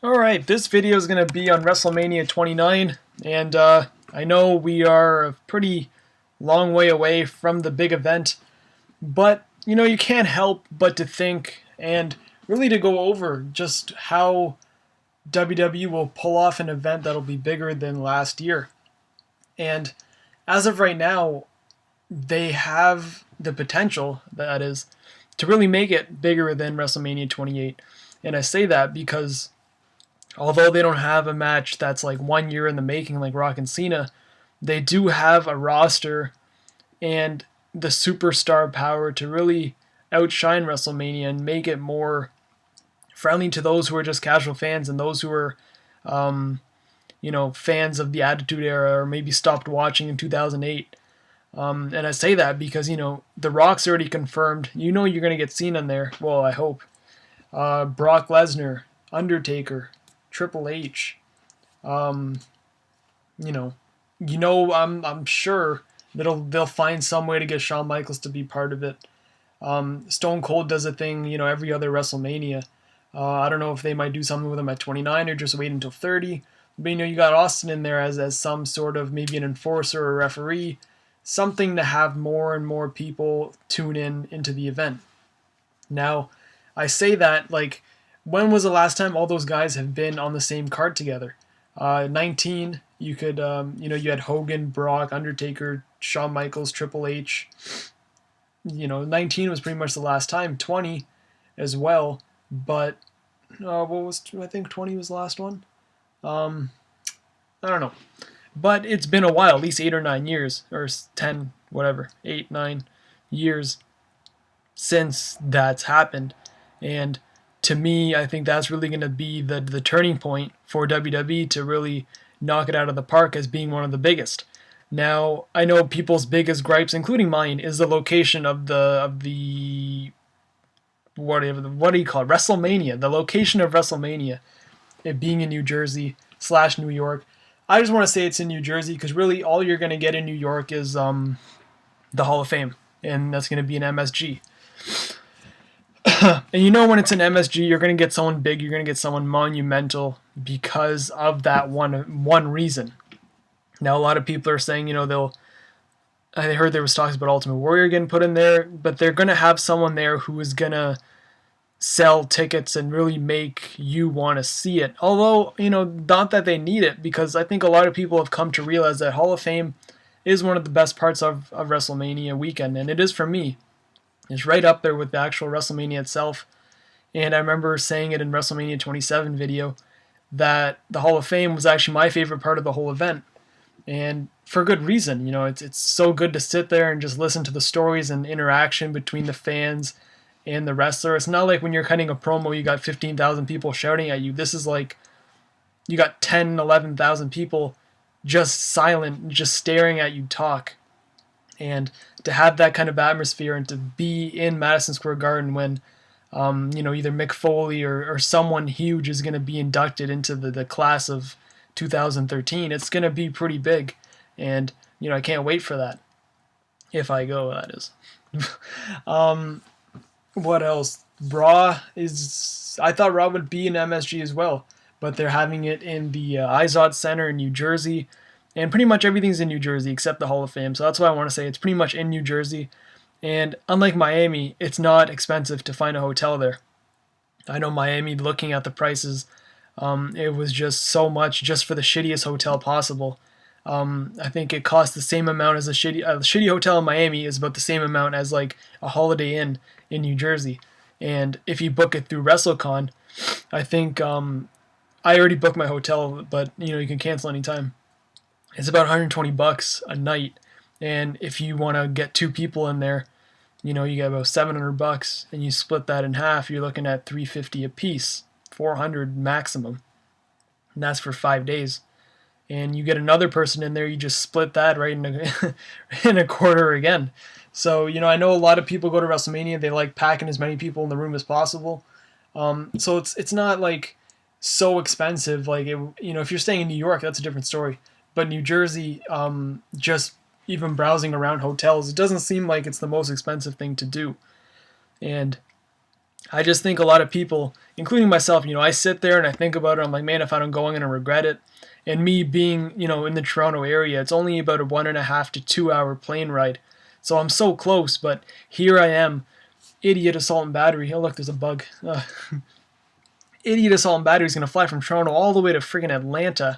Alright, this video is going to be on WrestleMania 29, and I know we are a pretty long way away from the big event, but you can't help but to think and really to go over just how WWE will pull off an event that'll be bigger than last year. And as of right now, they have the potential, that is, to really make it bigger than WrestleMania 28. And I say that because although they don't have a match that's like 1 year in the making like Rock and Cena, they do have a roster and the superstar power to really outshine WrestleMania and make it more friendly to those who are just casual fans and those who are, fans of the Attitude Era or maybe stopped watching in 2008. And I say that because, The Rock's already confirmed. You're going to get Cena in there. Well, I hope. Brock Lesnar, Undertaker, Triple H. I'm sure they'll find some way to get Shawn Michaels to be part of it. Stone Cold does a thing, every other WrestleMania. I don't know if they might do something with him at 29 or just wait until 30. But you got Austin in there as some sort of maybe an enforcer or referee, something to have more and more people tune into the event. Now, I say that when was the last time all those guys have been on the same card together? 19, you could, you had Hogan, Brock, Undertaker, Shawn Michaels, Triple H. 19 was pretty much the last time. 20 as well, but I think 20 was the last one. I don't know, but it's been a while, at least 8 or 9 years, or 10, whatever, 8, 9 years since that's happened, and to me, I think that's really going to be the turning point for WWE to really knock it out of the park as being one of the biggest. Now, I know people's biggest gripes, including mine, is the location of the what do you call it? WrestleMania. The location of WrestleMania, it being in New Jersey / New York. I just want to say it's in New Jersey because really all you're going to get in New York is the Hall of Fame, and that's going to be an MSG. And when it's an MSG, you're going to get someone big, you're going to get someone monumental because of that one reason. Now, a lot of people are saying, I heard there was talks about Ultimate Warrior getting put in there, but they're going to have someone there who is going to sell tickets and really make you want to see it. Although, not that they need it, because I think a lot of people have come to realize that Hall of Fame is one of the best parts of WrestleMania weekend, and it is for me. It's right up there with the actual WrestleMania itself. And I remember saying it in WrestleMania 27 video that the Hall of Fame was actually my favorite part of the whole event. And for good reason. It's so good to sit there and just listen to the stories and interaction between the fans and the wrestler. It's not like when you're cutting a promo, you got 15,000 people shouting at you. This is like you got 10, 11,000 people just silent, just staring at you talk. And to have that kind of atmosphere and to be in Madison Square Garden when, either Mick Foley or someone huge is going to be inducted into the class of 2013, it's going to be pretty big. And, I can't wait for that. If I go, that is. What else? I thought Raw would be in MSG as well, but they're having it in the Izod Center in New Jersey. And pretty much everything's in New Jersey except the Hall of Fame. So that's why I want to say it's pretty much in New Jersey. And unlike Miami, it's not expensive to find a hotel there. I know Miami, looking at the prices, it was just so much just for the shittiest hotel possible. I think it cost the same amount as a shitty hotel in Miami is about the same amount as like a Holiday Inn in New Jersey. And if you book it through WrestleCon, I think I already booked my hotel, but you can cancel anytime. It's about $120 a night, and if you want to get 2 people in there, you get about $700, and you split that in half, you're looking at $350 a piece, $400 maximum, and that's for 5 days. And you get another person in there, you just split that right in a quarter again. So I know a lot of people go to WrestleMania, they like packing as many people in the room as possible. So it's not like so expensive. Like if you're staying in New York, that's a different story. But New Jersey, just even browsing around hotels, it doesn't seem like it's the most expensive thing to do. And I just think a lot of people, including myself, I sit there and I think about it. I'm like, man, if I don't go, I'm gonna regret it. And me being, in the Toronto area, it's only about a 1.5 to 2 hour plane ride. So I'm so close, but here I am, idiot assault and battery. Oh, look, there's a bug. Idiot assault and battery is going to fly from Toronto all the way to freaking Atlanta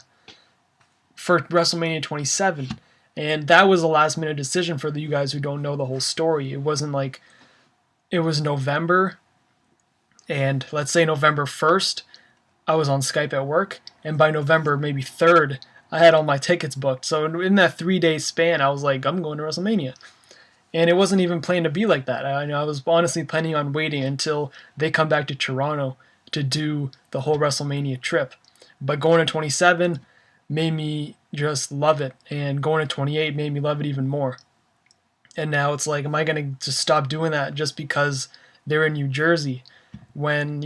for WrestleMania 27. And that was a last minute decision for you guys who don't know the whole story. It wasn't like it was November, and let's say November 1st, I was on Skype at work, and by November maybe 3rd, I had all my tickets booked. So in that 3 day span, I was like, I'm going to WrestleMania. And it wasn't even planned to be like that. I was honestly planning on waiting until they come back to Toronto to do the whole WrestleMania trip. But going to 27 made me just love it, and going to 28 made me love it even more. And now it's like, am I going to just stop doing that just because they're in New Jersey? When,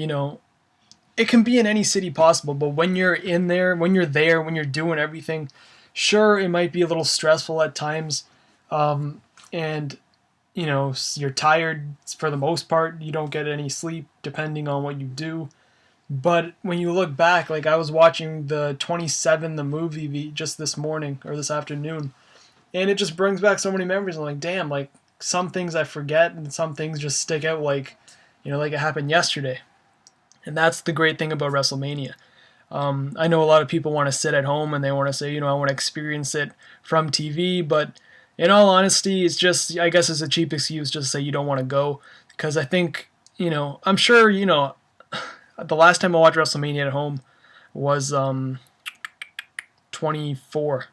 it can be in any city possible, but when you're in there, when you're doing everything, sure, it might be a little stressful at times. And you're tired for the most part. You don't get any sleep depending on what you do. But when you look back, like I was watching the 27, the movie, just this morning or this afternoon, and it just brings back so many memories. I'm like, damn, like some things I forget and some things just stick out like, like it happened yesterday. And that's the great thing about WrestleMania. I know a lot of people want to sit at home and they want to say, I want to experience it from TV, but in all honesty, it's just, I guess it's a cheap excuse just to say you don't want to go. Because I think, I'm sure, the last time I watched WrestleMania at home was 24.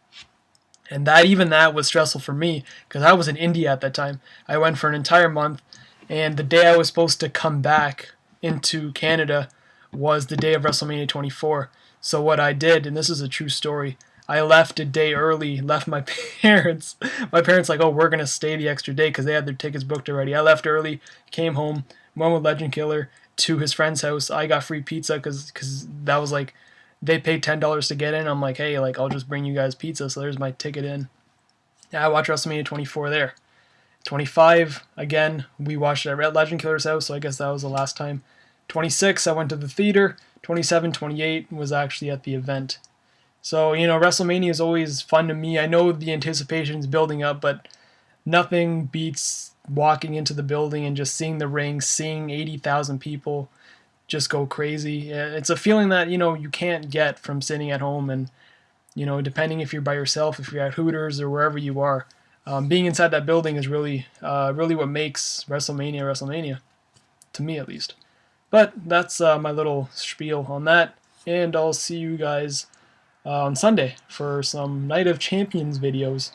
And that was stressful for me because I was in India at that time. I went for an entire month, and the day I was supposed to come back into Canada was the day of WrestleMania 24. So what I did, and this is a true story, I left a day early, left my parents. My parents like, oh, we're going to stay the extra day because they had their tickets booked already. I left early, came home, went with Legend Killer to his friend's house. I got free pizza because that was like, they paid $10 to get in. I'm like, hey, like I'll just bring you guys pizza. So there's my ticket in. Yeah, I watched WrestleMania 24 there. 25, again, we watched it at Legend Killer's house, so I guess that was the last time. 26, I went to the theater. 27, 28 was actually at the event. So, WrestleMania is always fun to me. I know the anticipation is building up, but nothing beats walking into the building and just seeing the ring, seeing 80,000 people just go crazy. It's a feeling that, you can't get from sitting at home and, depending if you're by yourself, if you're at Hooters or wherever you are. Being inside that building is really what makes WrestleMania, to me at least. But that's my little spiel on that, and I'll see you guys on Sunday for some Night of Champions videos.